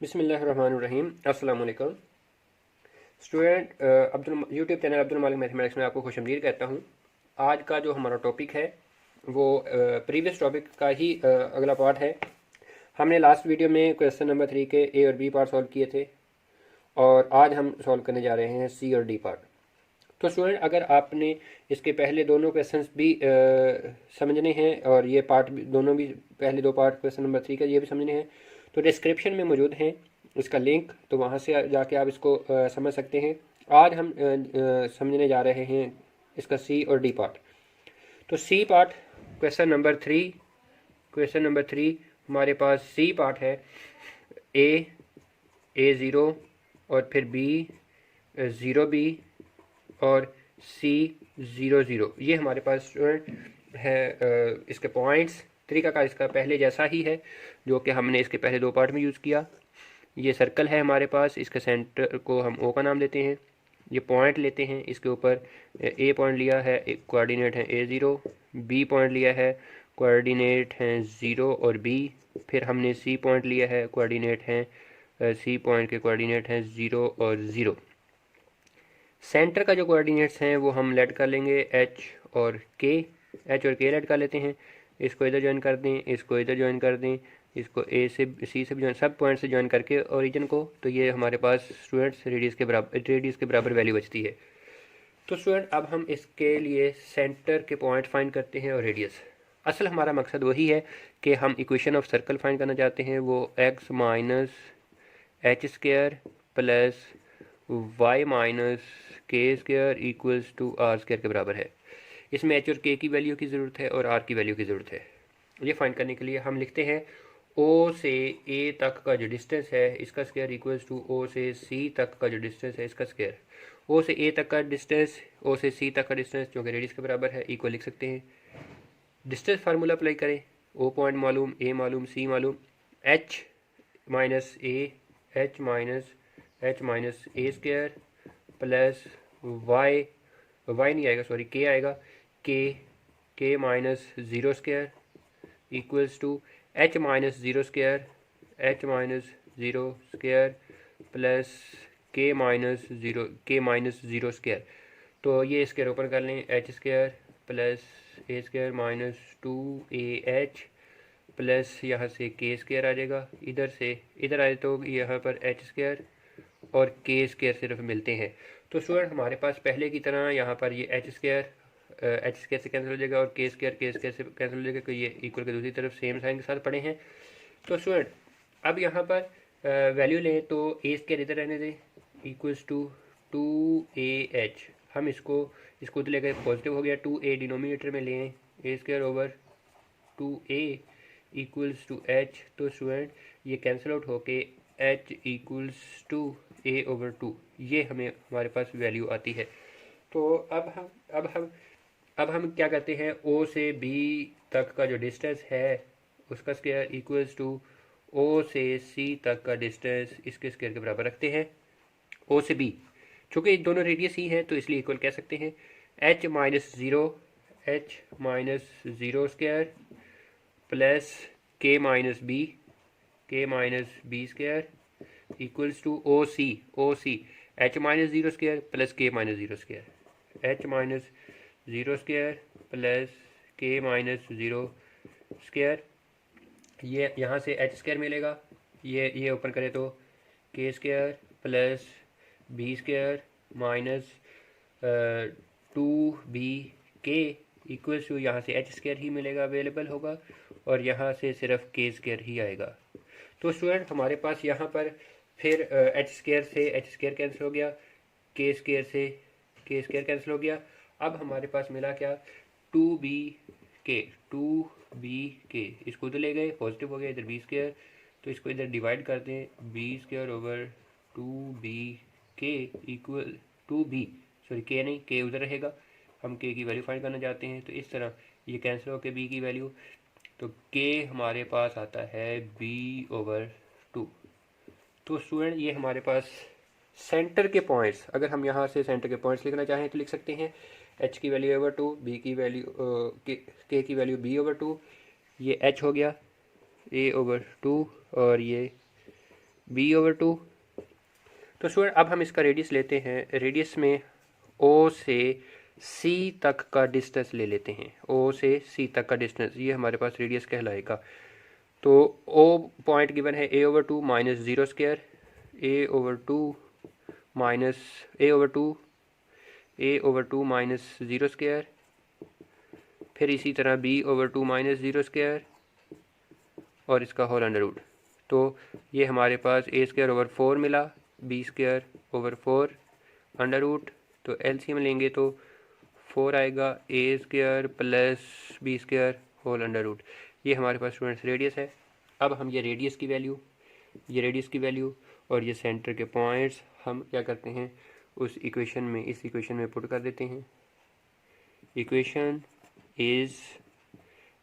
बिस्मिल्लाहिर्रहमानिर्रहीम। अस्सलाम वालेकुम स्टूडेंट। यूट्यूब चैनल अब्दुल मालिक मैथमेटिक्स में आपको खुशअमदीद कहता हूँ। आज का जो हमारा टॉपिक है वो प्रीवियस टॉपिक का ही अगला पार्ट है। हमने लास्ट वीडियो में क्वेश्चन नंबर 3 के ए और बी पार्ट सॉल्व किए थे और आज हम सॉल्व करने जा रहे हैं सी और डी पार्ट। तो स्टूडेंट, अगर आपने इसके पहले दोनों क्वेश्चंस भी समझने हैं और ये पार्ट भी, दोनों भी पहले दो पार्ट क्वेश्चन नंबर 3 का ये भी समझने हैं, तो डिस्क्रिप्शन में मौजूद हैं इसका लिंक, तो वहाँ से जाके आप इसको समझ सकते हैं। आज हम समझने जा रहे हैं इसका सी और डी पार्ट। तो C part question number three हमारे पास सी पार्ट है ए ज़ीरो और फिर बी ज़ीरो बी और सी ज़ीरो ज़ीरो। ये हमारे पास स्टूडेंट है। इसके पॉइंट्स तरीका का इसका पहले जैसा ही है जो कि हमने इसके पहले दो पार्ट में यूज़ किया। ये सर्कल है हमारे पास, इसके सेंटर को हम ओ का नाम देते हैं। ये पॉइंट लेते हैं, इसके ऊपर ए पॉइंट लिया है, एक कोऑर्डिनेट है ए ज़ीरो, बी पॉइंट लिया है, कोऑर्डिनेट हैं ज़ीरो और बी, फिर हमने सी पॉइंट लिया है, कोऑर्डिनेट हैं सी पॉइंट के कोऑर्डिनेट हैं ज़ीरो और ज़ीरो। सेंटर का जो कोऑर्डिनेट्स हैं वो हम लेट कर लेंगे एच और के लेट कर लेते हैं। इसको इधर ज्वाइन कर दें, इसको इधर ज्वाइन कर दें, इसको ए से सी से भी ज्वाइन, सब पॉइंट से ज्वाइन करके ओरिजिन को, तो ये हमारे पास स्टूडेंट्स रेडियस के बराबर वैल्यू बचती है। तो स्टूडेंट, अब हम इसके लिए सेंटर के पॉइंट फाइंड करते हैं और रेडियस। असल हमारा मकसद वही है कि हम इक्वेशन ऑफ सर्कल फाइंड करना चाहते हैं। वो x minus h square plus y minus k square equals to r square के बराबर है। इसमें एच और के की वैल्यू की ज़रूरत है और आर की वैल्यू की ज़रूरत है। ये फाइंड करने के लिए हम लिखते हैं ओ से ए तक का जो डिस्टेंस है इसका स्क्वायर इक्वल्स टू ओ से सी तक का जो डिस्टेंस है इसका स्क्वायर। ओ से ए तक का डिस्टेंस, ओ से सी तक का डिस्टेंस जो कि रेडियस के बराबर है, इक्वल लिख सकते हैं। डिस्टेंस फार्मूला अप्लाई करें, ओ पॉइंट मालूम, ए मालूम, सी मालूम, h minus h minus a square plus y नहीं आएगा, सॉरी के आएगा, k minus zero square equals to h minus zero square plus k minus zero square. तो ये square open कर लें, h square plus a square minus two a h plus यहाँ से के स्क्वायर आ जाएगा, इधर से इधर आए तो यहाँ पर एच स्क्वायर और के स्क्वायर सिर्फ मिलते हैं। तो स्टूडेंट, हमारे पास पहले की तरह यहाँ पर ये एच स्क्वायर से कैंसिल हो जाएगा और के स्क्वायर से कैंसिल हो जाएगा, क्योंकि ये इक्वल के दूसरी तरफ सेम साइन के साथ पड़े हैं। तो स्टूडेंट, अब यहाँ पर वैल्यू लें तो ए स्क्वायर इधर रहने दें equals to two a h. हम इसको तो लेकर पॉजिटिव हो गया, टू ए डिनोमिनेटर में लें, a square over two a equals to h. तो स्टूडेंट, ये कैंसिल आउट होके h equals to a over two, ये हमारे पास वैल्यू आती है। तो अब हम क्या करते हैं, ओ से बी तक का जो डिस्टेंस है उसका स्क्वायर इक्वल्स टू ओ से सी तक का डिस्टेंस इसके स्क्वायर के बराबर रखते हैं। ओ से बी, चूँकि दोनों रेडियस ही हैं तो इसलिए इक्वल कह सकते हैं। H minus zero square plus k minus b square equals to O C h minus zero square plus k minus zero square, h minus zero square plus k minus zero square. ये यहाँ से H square मिलेगा, ये open करें तो k square plus b square minus two b k equals to, यहाँ से H square ही मिलेगा, अवेलेबल होगा, और यहाँ से सिर्फ के स्क्वायर ही आएगा। तो स्टूडेंट, हमारे पास यहाँ पर फिर एच स्क्वायर से एच स्क्वायर कैंसिल हो गया, के स्क्वायर से के स्क्वायर कैंसिल हो गया। अब हमारे पास मिला क्या, टू बी के, इसको उधर ले गए, पॉजिटिव हो गया, इधर बी स्क्वायर, तो इसको इधर डिवाइड कर दें, b square over two b k equal to b, sorry k नहीं, के उधर रहेगा, हम के की वैल्यू फाइंड करना चाहते हैं। तो इस तरह ये कैंसिल होकर बी की वैल्यू, तो के हमारे पास आता है बी ओवर टू। तो स्टूडेंट, ये हमारे पास सेंटर के पॉइंट्स, अगर हम यहाँ से सेंटर के पॉइंट्स लिखना चाहें तो लिख सकते हैं एच की वैल्यू ओवर टू, बी की वैल्यू के की वैल्यू बी ओवर टू, ये एच हो गया ए ओवर टू और ये b/2। तो स्टूडेंट अब हम इसका रेडियस लेते हैं। रेडियस में ओ से सी तक का डिस्टेंस ले लेते हैं। ओ से सी तक का डिस्टेंस ये हमारे पास रेडियस कहलाएगा। तो ओ पॉइंट गिवन है a/2 minus zero square, a/2 minus a/2 minus zero square, फिर इसी तरह b/2 माइनस ज़ीरो स्क्वायर और इसका होल अंडर रूट। तो ये हमारे पास a²/4 मिला, b²/4 अंडर रूट। तो एलसीएम लेंगे तो 4 आएगा, a² plus b² whole under root. ये हमारे पास स्टूडेंट्स रेडियस है। अब हम ये रेडियस की वैल्यू और ये सेंटर के पॉइंट्स हम क्या करते हैं, इस इक्वेशन में पुट कर देते हैं। Equation is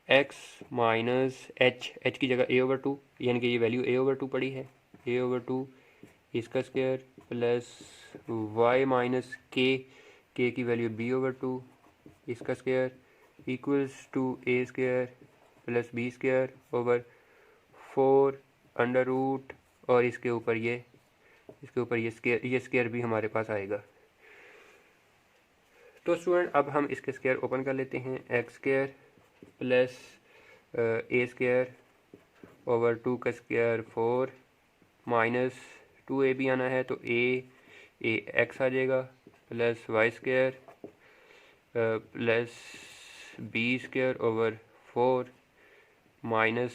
x minus h की जगह a/2, यानी कि ये वैल्यू a/2 पड़ी है, a/2 इसका square plus y minus k की वैल्यू b/2 इसका square equals to a² plus b² over 4 under root और इसके ऊपर ये स्क्वायर भी हमारे पास आएगा। तो स्टूडेंट अब हम इसके स्क्वायर ओपन कर लेते हैं। x² प्लस a² ओवर 2 का स्क्वायर 4 माइनस 2ab आना है तो a x आ जाएगा plus y² plus b² over 4 minus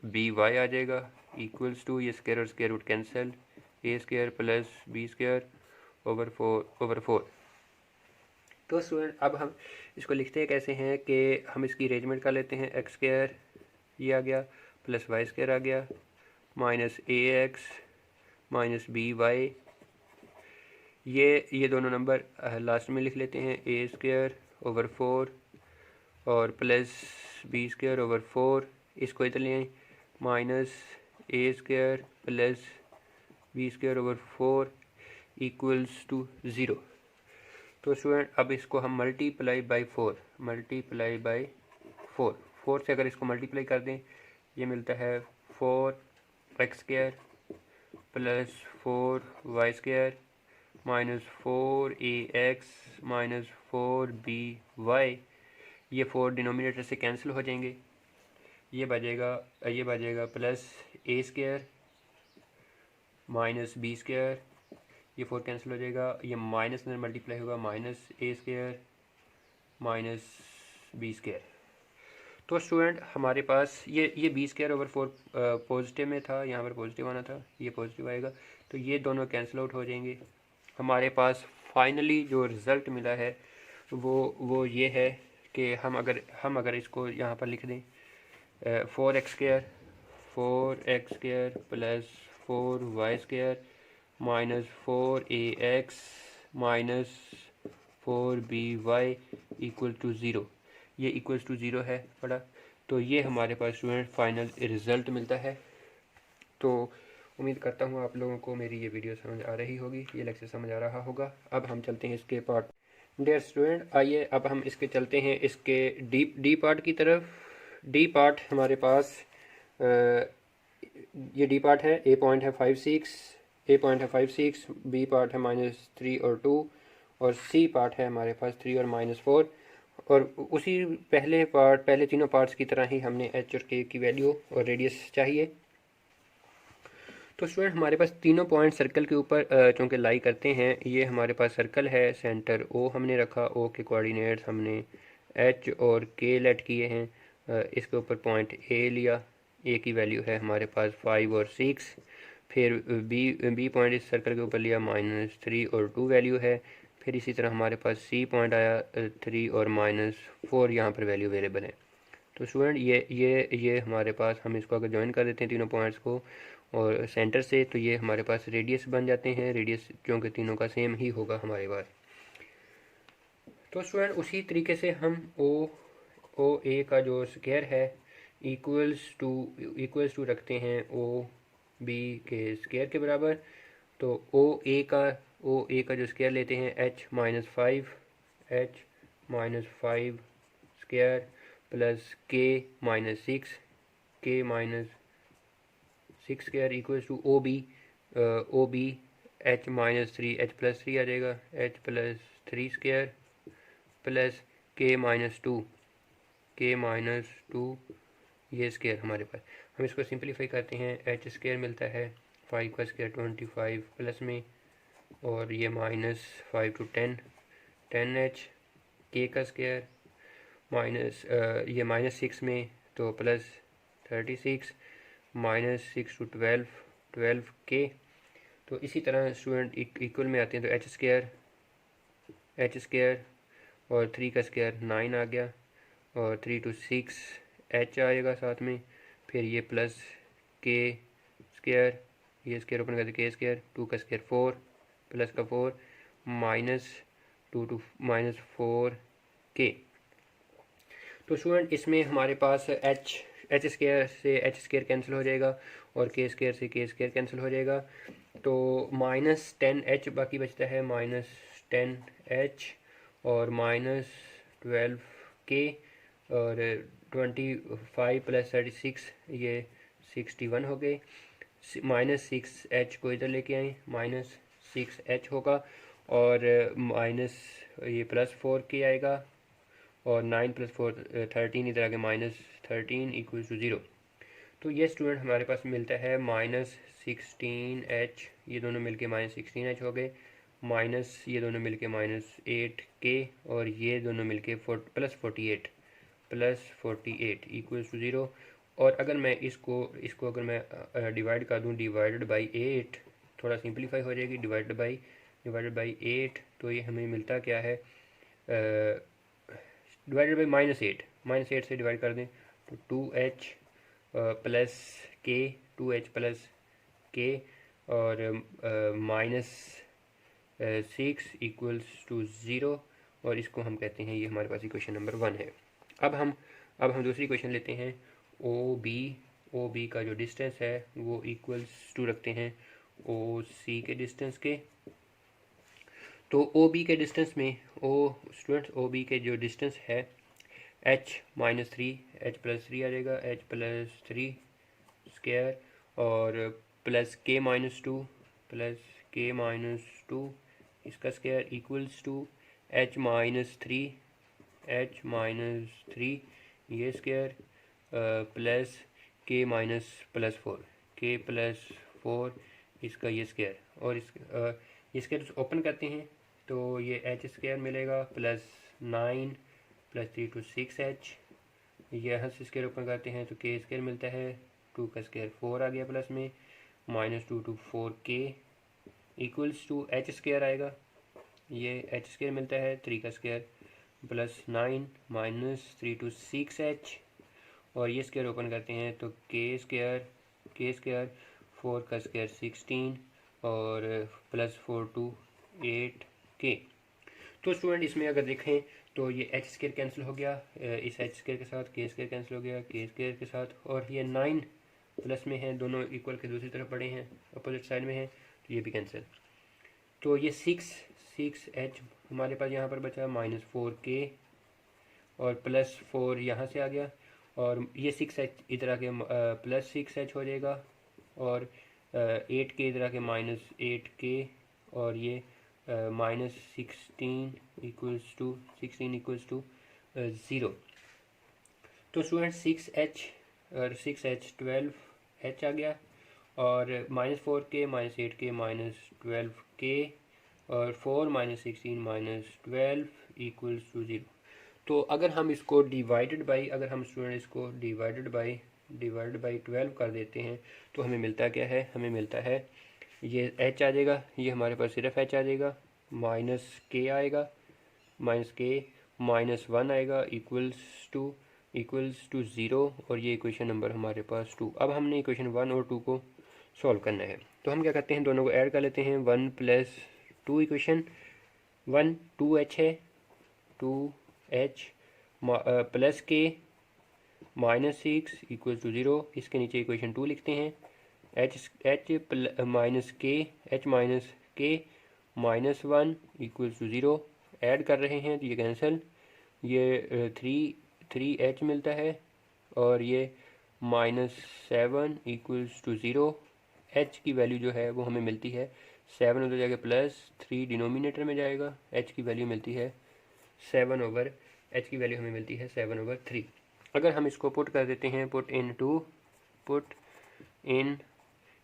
by आ जाएगा इक्वल्स टू ये स्क्वायर और square root cancel, a² plus b² over 4। तो स्टूडेंट अब हम इसको लिखते हैं कैसे हैं कि हम इसकी अरेंजमेंट कर लेते हैं। x² ये आ गया प्लस y² आ गया माइनस ax माइनस by, ये दोनों नंबर लास्ट में लिख लेते हैं, a² ओवर 4 और प्लस b² ओवर 4, इसको इधर ले आए minus a² plus b² over 4 equals to 0। तो स्टूडेंट अब इसको हम मल्टीप्लाई बाई 4 से अगर इसको मल्टीप्लाई कर दें ये मिलता है 4x² plus 4y² minus 4ax minus 4by। ये 4 डिनोमिनेटर से कैंसिल हो जाएंगे, ये बचेगा प्लस a² माइनस b², ये 4 कैंसिल हो जाएगा, ये माइनस में मल्टीप्लाई होगा माइनस a² माइनस b²। तो स्टूडेंट हमारे पास ये b² ओवर 4 पॉजिटिव में था, यहाँ पर पॉजिटिव आना था, ये पॉजिटिव आएगा तो ये दोनों कैंसिल आउट हो जाएंगे। हमारे पास फाइनली जो रिज़ल्ट मिला है वो ये है कि हम अगर इसको यहाँ पर लिख दें 4x² plus 4y² minus 4ax minus 4by equal to 0, ये इक्वल्स टू 0 है पड़ा। तो ये हमारे पास स्टूडेंट फाइनल रिज़ल्ट मिलता है। तो उम्मीद करता हूँ आप लोगों को मेरी ये वीडियो समझ आ रही होगी, ये लेक्चर समझ आ रहा होगा। अब हम चलते हैं इसके पार्ट। डियर स्टूडेंट आइए अब हम इसके चलते हैं इसके डी पार्ट की तरफ। डी पार्ट हमारे पास ये डी पार्ट है, ए पॉइंट है 5, 6, बी पार्ट है -3 और 2 और सी पार्ट है हमारे पास 3 और -4। और उसी पहले तीनों पार्ट्स की तरह ही हमने एच और के की वैल्यू और रेडियस चाहिए। तो स्टूडेंट हमारे पास तीनों पॉइंट सर्कल के ऊपर चूँकि लाई करते हैं, ये हमारे पास सर्कल है, सेंटर ओ हमने रखा, ओ के कोऑर्डिनेट्स हमने एच और के लेट किए हैं, इसके ऊपर पॉइंट ए लिया, ए की वैल्यू है हमारे पास 5 और 6, फिर बी पॉइंट इस सर्कल के ऊपर लिया -3 और 2 वैल्यू है, फिर इसी तरह हमारे पास सी पॉइंट आया 3 और -4 यहाँ पर वैल्यू अवेलेबल है। तो स्टूडेंट ये हमारे पास, हम इसको अगर ज्वाइन कर देते हैं तीनों पॉइंट्स को और सेंटर से, तो ये हमारे पास रेडियस बन जाते हैं। रेडियस क्योंकि तीनों का सेम ही होगा हमारे पास। तो स्टूडेंट उसी तरीके से हम ओ ए का जो स्क्वायर है इक्वल्स टू रखते हैं ओ बी के स्क्वायर के बराबर। तो ओ ए का जो स्क्वायर लेते हैं h-5 square plus k-6 square equals to O B O B h minus three h plus three आ जाएगा, h plus three square plus k minus two, k minus two ये स्क्वायर हमारे पास। हम इसको सिंपलीफाई करते हैं, एच स्क्वायर मिलता है 5 का स्क्वायर 25 प्लस में, और ये माइनस 5 to 10 एच, के का स्क्वायर माइनस ये माइनस 6 में तो प्लस 36 माइनस 6 to 12 के। तो इसी तरह स्टूडेंट इक्वल में आते हैं तो एच स्क्वायर और 3 का स्क्वायर 9 आ गया, और 3 to 6 एच आएगा साथ में, फिर ये प्लस के स्क्वायर, ये स्क्वायर ओपन करके के स्क्वायर, 2 का स्क्वायर 4 प्लस का 4 माइनस 2 to माइनस 4 के। तो स्टूडेंट इसमें हमारे पास एच स्क्वायर से एच स्क्वायर कैंसिल हो जाएगा और के स्क्वायर से के स्क्वायर कैंसिल हो जाएगा, तो माइनस 10 एच बाकी बचता है, माइनस 10 एच और माइनस 12 के, और 25 प्लस 36 ये 61 हो गए। माइनस 6 एच को इधर लेके आए, माइनस 6 एच होगा, और माइनस ये प्लस 4 के आएगा, और 9 प्लस 4 13 इधर आगे माइनस 13 इक्वल टू 0। तो ये स्टूडेंट हमारे पास मिलता है माइनस 16 एच, ये दोनों मिलके माइनस 16 एच हो गए, माइनस ये दोनों मिलके माइनस 8 के, और ये दोनों मिलके प्लस 48 इक्वल्स टू 0। और अगर मैं इसको अगर मैं डिवाइड कर दूँ, डिवाइडेड बाई 8, थोड़ा सिंपलीफाई हो जाएगी, डिवाइडेड बाई 8, तो ये हमें मिलता क्या है, डिवाइडेड बाई माइनस 8 से डिवाइड कर दें तो 2h प्लस के, 2h प्लस के, और माइनस 6 इक्वल्स टू 0, और इसको हम कहते हैं, ये हमारे पास इक्वेशन नंबर 1 है। अब हम दूसरी इक्वेशन लेते हैं, ओ बी का जो डिस्टेंस है वो इक्वल्स टू रखते हैं ओ सी के डिस्टेंस के। तो ओ बी के डिस्टेंस में स्टूडेंट्स ओ बी के जो डिस्टेंस है h minus three, h plus three आ जाएगा, एच प्लस थ्री स्क्वायर और प्लस के माइनस टू इसका square equals to h minus three ये square plus k minus plus four इसका ये स्क्वायर, और इसके ओपन करते हैं तो ये एच स्क्वायर मिलेगा प्लस 9 प्लस 3 to 6h, यहाँ से स्क्वायर ओपन करते हैं तो के स्क्वायर मिलता है, 2 का स्क्वायर 4 आ गया प्लस में, minus 2 to 4k equals to h square आएगा, ये एच स्क्वायर मिलता है 3 का square plus 9 minus 3 to 6h, और ये स्क्वायर ओपन करते हैं तो के स्क्वायर 4 का स्क्वायर 16 और प्लस 4 to 8k। तो स्टूडेंट इसमें अगर देखें तो ये एच स्क्वायर कैंसिल हो गया, इस एच स्क्वायर के साथ के स्क्वायर कैंसिल हो गया के स्क्वायर के साथ, और ये 9 प्लस में है, दोनों इक्वल के दूसरी तरफ पड़े हैं, अपोजिट साइड में है, तो ये भी कैंसिल। तो ये 6 एच हमारे पास यहाँ पर बचा, माइनस 4k और प्लस 4 यहाँ से आ गया, और ये 6h इधर आके प्लस 6h हो जाएगा, और 8k इधर आके माइनस 8k, और ये माइनस 16 इक्वल्स टू 0। तो स्टूडेंट 6h और 6h 12h आ गया, और minus 4k minus 8k minus 12k, और 4 माइनस 16 माइनस 12 इक्वल्स टू 0। तो अगर हम इसको डिवाइडेड बाई डिवाइडेड बाई 12 कर देते हैं तो हमें मिलता क्या है, हमें मिलता है ये h आ जाएगा, ये हमारे पास सिर्फ h आ जाएगा, माइनस k आएगा, माइनस 1 आएगा इक्वल्स टू 0, और ये इक्वेशन नंबर हमारे पास 2। अब हमने इक्वेशन 1 और 2 को सॉल्व करना है, तो हम क्या करते हैं, दोनों को ऐड कर लेते हैं, 1 प्लस 2 इक्वेशन 1 2h है, 2h plus k minus 6 equal to 0, इसके नीचे इक्वेशन 2 लिखते हैं, एच माइनस के माइनस 1 इक्वल टू 0, ऐड कर रहे हैं तो ये कैंसिल, ये 3h मिलता है, और ये माइनस 7 इक्वल्स टू 0, एच की वैल्यू जो है वो हमें मिलती है 7 उधर जाके +3 डिनोमिनेटर में जाएगा, एच की वैल्यू मिलती है 7/, एच की वैल्यू हमें मिलती है 7/3। अगर हम इसको पुट कर देते हैं, पुट इन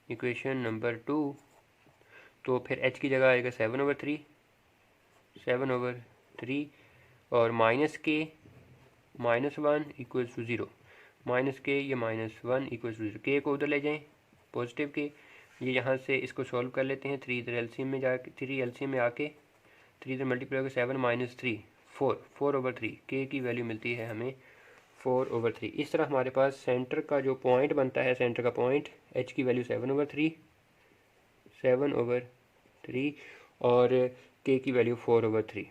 इक्वेशन नंबर 2, तो फिर एच की जगह आएगा 7/3 और -1 इक्वल्स टू 0, -k या -1 इक्वल्स टू 0। के को उधर ले जाएं, पॉजिटिव के, ये यहाँ से इसको सॉल्व कर लेते हैं। 3 इधर एलसीएम में जाके, 3 एलसीएम में आके 3 इधर मल्टीप्लाई होकर 7 - 3 4/3, के की वैल्यू मिलती है हमें 4/3। इस तरह हमारे पास सेंटर का जो पॉइंट बनता है, सेंटर का पॉइंट, एच की वैल्यू 7/3 और के की वैल्यू 4/3।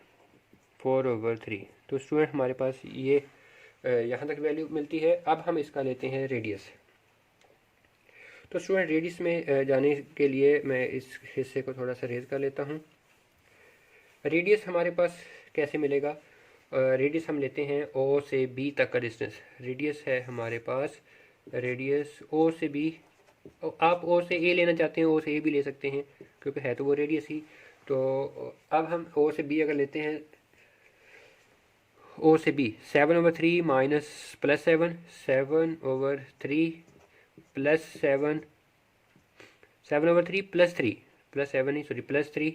तो स्टूडेंट हमारे पास ये यहाँ तक वैल्यू मिलती है। अब हम इसका लेते हैं रेडियस। तो स्टूडेंट रेडियस में जाने के लिए मैं इस हिस्से को थोड़ा सा रेज कर लेता हूँ। रेडियस हमारे पास कैसे मिलेगा? रेडियस हम लेते हैं ओ से बी तक का डिस्टेंस। रेडियस है हमारे पास, रेडियस ओ से बी, आप ओ से ए लेना चाहते हैं ओ से ए भी ले सकते हैं, क्योंकि है तो वो रेडियस ही। तो अब हम ओ से बी अगर लेते हैं, ओ से बी 7/3 माइनस +7, 7/3 +7, 7/3 +3 ही, सॉरी +3,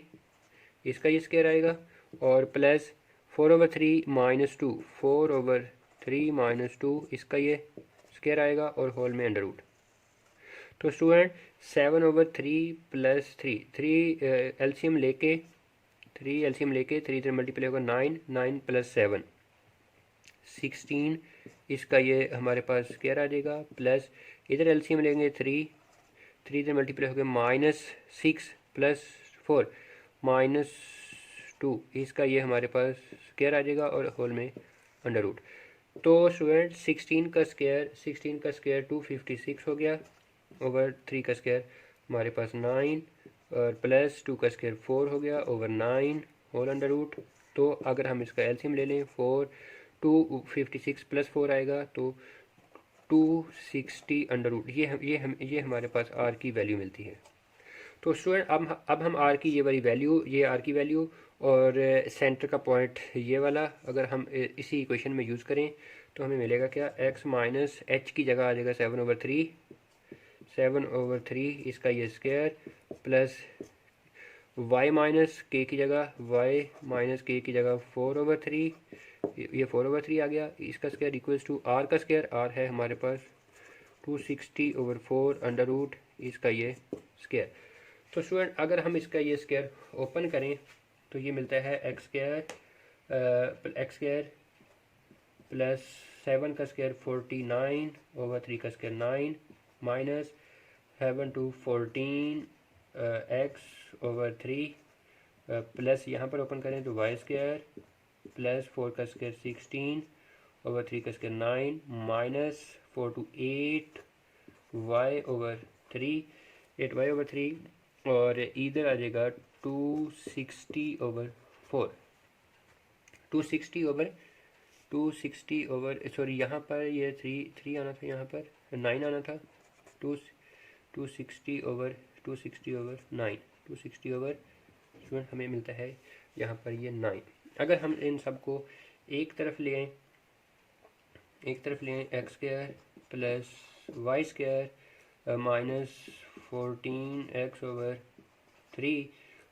इसका ये स्क्वायर आएगा, और प्लस 4/3 -2, 4/3 -2, इसका ये स्क्वायर आएगा, और होल में √। तो स्टूडेंट 7/3 + 3 एलसीएम लेके 3 इधर मल्टीप्लाई होगा 9 + 7 16, इसका ये हमारे पास स्क्वायर आ जाएगा, प्लस इधर एलसीएम लेंगे 3 इधर मल्टीप्लाई होगा -6 + 4 -2, इसका ये हमारे पास स्क्वायर आ जाएगा, और होल में √। तो स्टूडेंट 16 का स्क्वायर 256 हो गया, ओवर 3 का स्क्वायर हमारे पास 9, और प्लस 2 का स्क्वायर 4 हो गया, ओवर 9 होल √। तो अगर हम इसका एलसीएम ले लें, 256 + 4 आएगा, तो 260 √। ये हमारे पास आर की वैल्यू मिलती है। तो स्टूडेंट अब हम आर की ये वाली वैल्यू, ये आर की वैल्यू और सेंटर का पॉइंट ये वाला अगर हम इसी इक्वेशन में यूज़ करें, तो हमें मिलेगा क्या? x माइनस एच की जगह आ जाएगा 7/3, इसका ये स्क्वायर, प्लस y माइनस के की जगह 4/3, ये 4/3 आ गया, इसका स्क्वायर इक्वल्स टू आर का स्क्वायर, आर है हमारे पास 260/4 √, इसका ये स्क्वायर। तो स्टूडेंट अगर हम इसका ये स्क्वायर ओपन करें, तो ये मिलता है x² प्लस 7 का स्क्वायर 49/3 का square 9 minus 7 to 14 x/3 plus यहाँ पर ओपन करें तो y² प्लस 4 का स्क्वायर 16/3 का स्क्वायर 9 माइनस 4 to 8y/3 और इधर आ जाएगा 260/, सॉरी यहाँ पर ये 3 आना था, यहाँ पर 9 आना था, 260/9, 260/, स्टूडेंट हमें मिलता है यहाँ पर ये 9। अगर हम इन सब को एक तरफ ले आएँ, x² plus y² minus 14x/3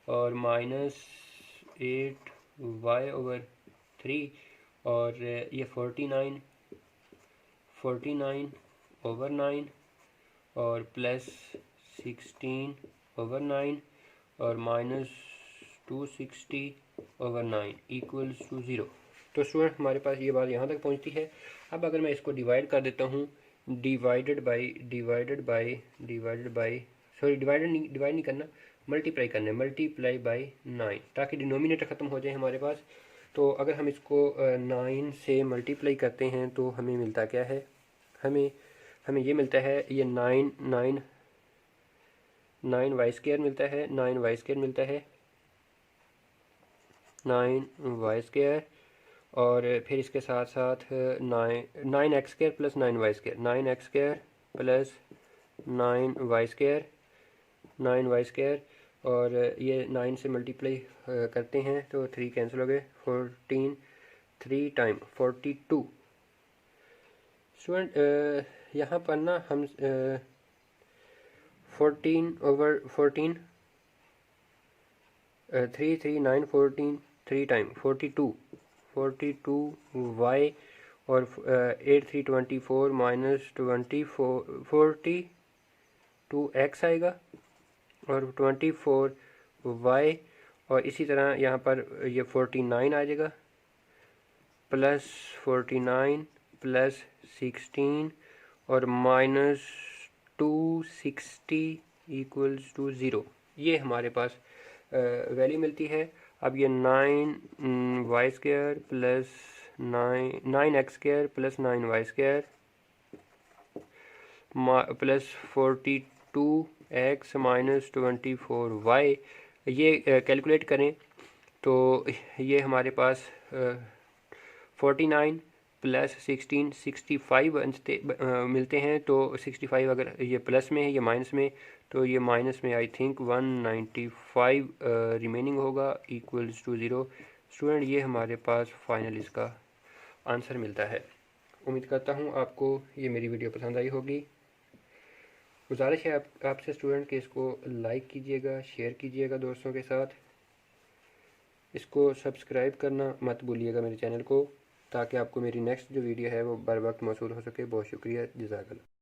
और माइनस 8y/3 और ये 49/9 और प्लस 16/9 और माइनस 260/9 इक्वल्स टू 0। तो स्टूडेंट हमारे पास ये बात यहाँ तक पहुँचती है। अब अगर मैं इसको डिवाइड कर देता हूँ, डिवाइड नहीं करना, मल्टीप्लाई करना है, मल्टीप्लाई बाई 9, ताकि डिनोमिनेटर ख़त्म हो जाए हमारे पास। तो अगर हम इसको 9 से मल्टीप्लाई करते हैं तो हमें मिलता क्या है? हमें ये मिलता है, ये 9y² मिलता है, 9y² मिलता है, 9y² और फिर इसके साथ साथ 9x² plus 9y² plus 9y² 9y² और ये 9 से मल्टीप्लाई करते हैं तो 3 कैंसिल हो गए, 14, 3 टाइम 42। स्टूडेंट यहाँ पर ना हम 14/14 3 3 9 14 3 टाइम 42 और 8 3 24 माइनस 42x आएगा और 24y और इसी तरह यहाँ पर ये 49 आ जाएगा प्लस 49 प्लस 16 और माइनस 260 इक्वल्स टू 0। ये हमारे पास वैल्यू मिलती है। अब ये 9y² plus 9x² plus 9y² plus 42x minus 24y, ये कैलकुलेट करें तो ये हमारे पास 49 प्लस 16 65 मिलते हैं। तो 65 अगर ये प्लस में है ये माइनस में, तो ये माइनस में आई थिंक 195 रिमेनिंग होगा इक्वल्स टू 0। स्टूडेंट ये हमारे पास फाइनल इसका आंसर मिलता है। उम्मीद करता हूँ आपको ये मेरी वीडियो पसंद आई होगी। गुजारिश है आपसे स्टूडेंट कि इसको लाइक कीजिएगा, शेयर कीजिएगा दोस्तों के साथ। इसको सब्सक्राइब करना मत भूलिएगा मेरे चैनल को, ताकि आपको मेरी नेक्स्ट जो वीडियो है वो बर वक्त मौसूल हो सके। बहुत शुक्रिया, जज़ाकल्लाह।